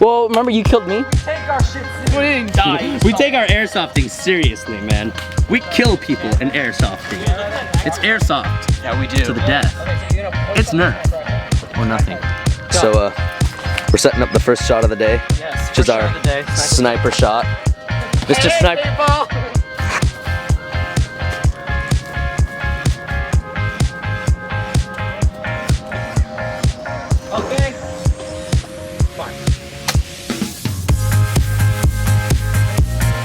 Well, remember you killed me? Take our shit seriously. We didn't die. We take our airsofting seriously, man. We kill people in airsofting. It's airsoft. Yeah, we do. To the death. It's Nerf. Or nothing. So, we're setting up the first shot of the day, Yes, which is our sniper shot. Mr. Sniper. Okay. Fine.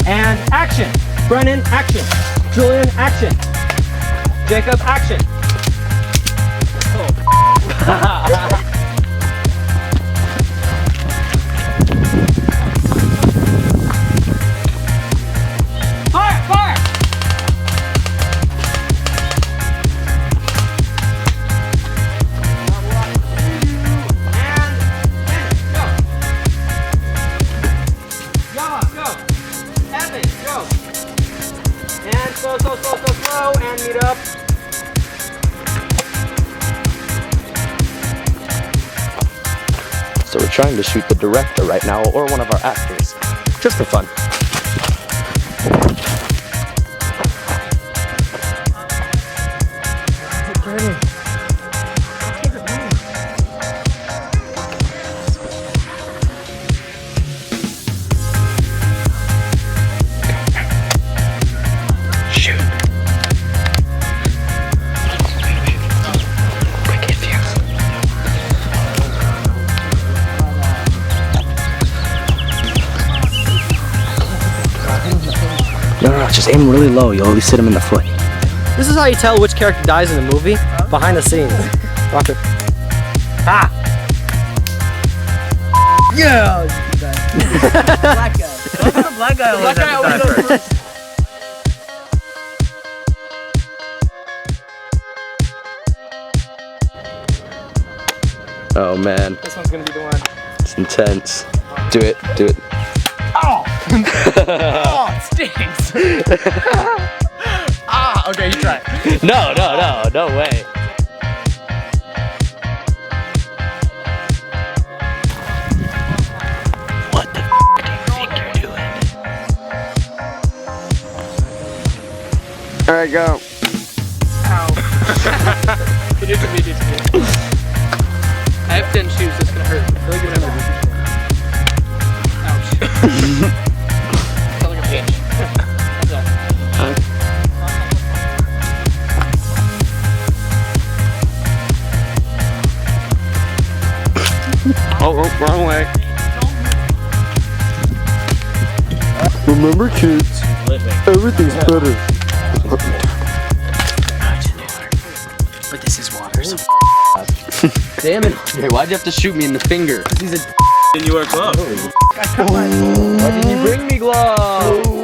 And action. Brennan, action. Julian, action. Jacob, action. Fire! Fire! Slow, and meet up. So we're trying to shoot the director right now, or one of our actors, just for fun. No, just aim really low. You'll always hit him in the foot. This is how you tell which character dies in the movie. Behind the scenes. Watch it. Ha! Yeah! Black guy. Why does the black guy always have to die first? Oh man, This one's gonna be the one. it's intense. Do it, do it. Oh! Oh, it stinks! Ah, okay, you try. No way. What the do you think you're doing? All right, go. Ow. Can you do me? I have 10 shoes, it's gonna hurt. Really good memory. Ouch. Sounds like a bitch. That's all. Oh, wrong way. Remember, kids, everything's better. But this is water, so Damn it. Hey, why'd you have to shoot me in the finger? And you wear gloves. Why didn't you bring me gloves?